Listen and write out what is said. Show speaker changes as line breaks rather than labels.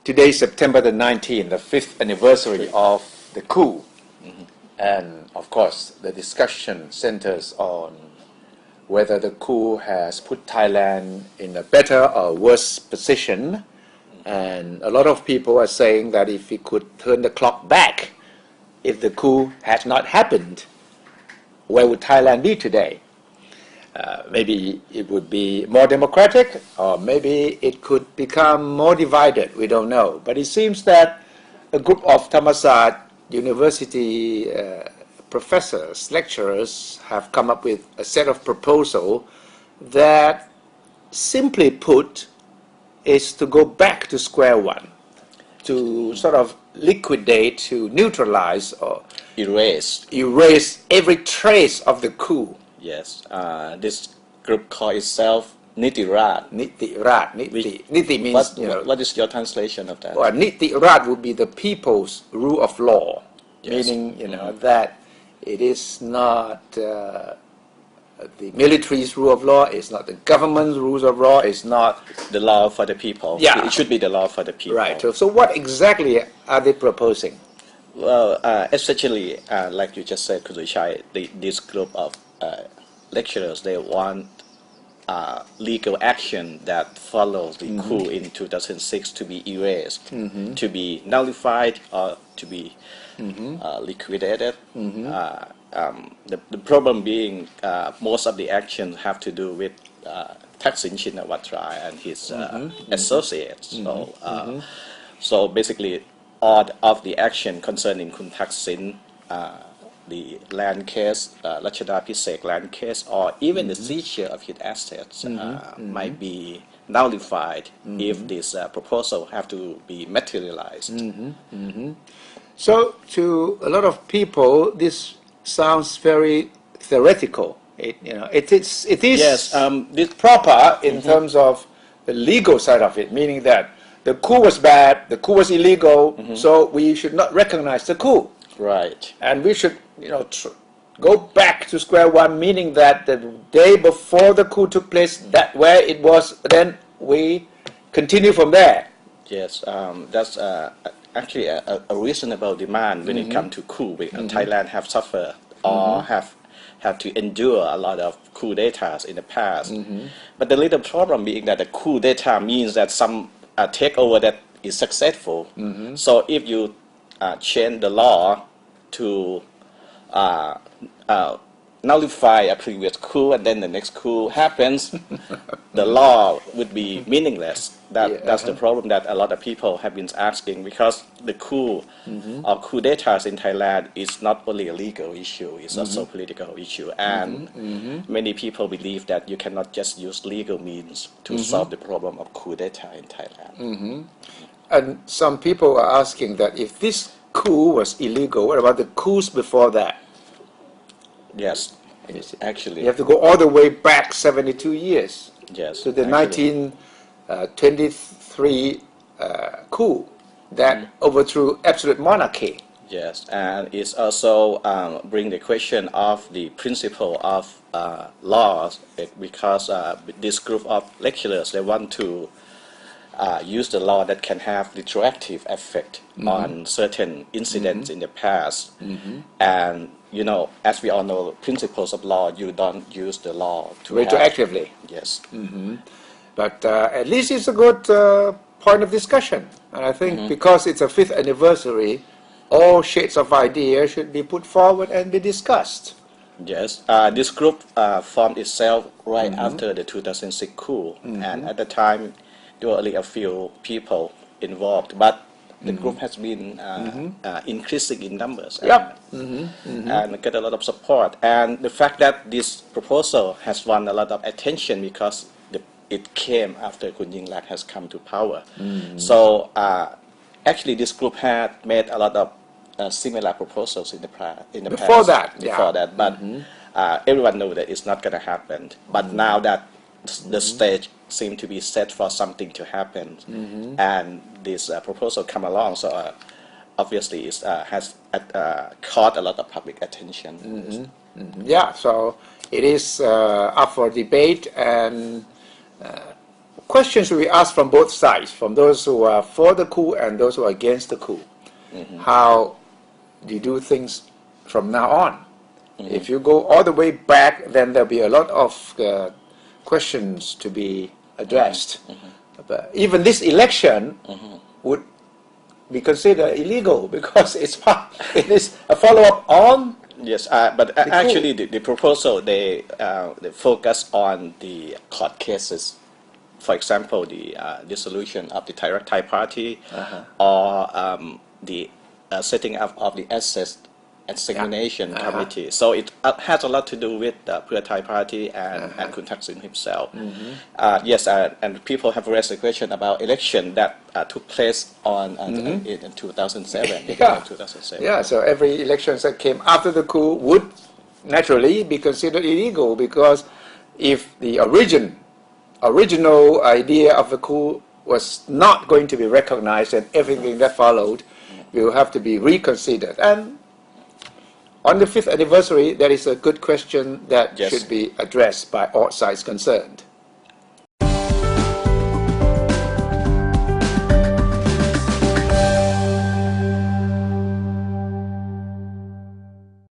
Today, September the 19th, the 5th anniversary of the coup. And of course, the discussion centers on whether the coup has put Thailand in a better or worse position. And a lot of people are saying that if we could turn the clock back, if the coup had not happened, where would Thailand be today? Maybe it would be more democratic, or maybe it could become more divided. We don't know. But it seems that a group of Thammasat University professors, lecturers, have come up with a set of proposals that, simply put, is to go back to square one, to sort of liquidate, to neutralize or
erase
every trace of the coup.
Yes, this group called itself Niti Rat.
Niti Rat. Niti means,
what is your translation of that?
Well, Niti Rat would be the people's rule of law,
Yes.
meaning, that it is not the military's rule of law, it's not the government's rules of law, it's not
The law for the people.
Yeah.
It should be the law for the people.
right. So what exactly are they proposing?
Well, essentially, like you just said, Kuzuchai, this group of lecturers, they want legal action that follows the coup in 2006 to be erased, to be nullified, or to be liquidated. The problem being most of the actions have to do with Thaksin Shinawatra and his associates. So basically, all of the action concerning Kun Thaksin, the land case, Rachada Pisek land case, or even the seizure of his assets might be nullified if this proposal have to be materialized.
So to a lot of people, this sounds very theoretical. It is
Yes, this
proper in terms of the legal side of it, meaning that the coup was bad, the coup was illegal, so we should not recognize the coup.
right.
And we should, go back to square one, meaning that the day before the coup took place, that where it was, then we continue from there.
Yes, that's actually a reasonable demand when it comes to coup. Thailand have suffered or have to endure a lot of coup d'etats in the past. But the little problem being that the coup d'etat means that some takeover that is successful. So if you change the law to nullify a previous coup and then the next coup happens, the law would be meaningless. That's the problem that a lot of people have been asking, because the coup or coup d'etats in Thailand is not only a legal issue, it's also a political issue. And many people believe that you cannot just use legal means to solve the problem of coup d'etat in Thailand.
And some people are asking that if this coup was illegal, what about the coups before that?
Yes, actually.
You have to go all the way back 72 years
Yes,
to the
actually.
1923 coup that overthrew absolute monarchy.
Yes, and it's also bring the question of the principle of laws, because this group of lecturers, they want to use the law that can have retroactive effect on certain incidents in the past. And as we all know, principles of law, you don't use the law to
Retroactively.
Yes.
But at least it's a good point of discussion. And I think because it's a 5th anniversary, all shades of ideas should be put forward and be discussed.
Yes, this group formed itself right after the 2006 coup, and at the time there were only a few people involved, but the group has been increasing in numbers and get a lot of support. And the fact that this proposal has won a lot of attention because it came after Kun Yingluck has come to power. So actually this group had made a lot of similar proposals in the past. Before that, but everyone knew that it's not going to happen. But now that the stage seemed to be set for something to happen, and this proposal come along, so obviously it has caught a lot of public attention.
Yeah, so it is up for debate, and questions will be asked from both sides, from those who are for the coup and those who are against the coup. How do you do things from now on? If you go all the way back, then there'll be a lot of questions to be addressed. But even this election would be considered illegal because it is a follow-up on.
Yes, but actually the proposal, they focus on the court cases. For example, the dissolution of the Thai Party or the setting up of the Access Examination Committee. So it has a lot to do with the Pheu Thai Party and Khun Thaksin himself. Yes, and people have raised a question about election that took place in 2007.
Yeah, so every election that came after the coup would naturally be considered illegal, because if the original idea of the coup was not going to be recognized, and everything that followed will have to be reconsidered. And on the 5th anniversary, there is a good question that should be addressed by all sides concerned.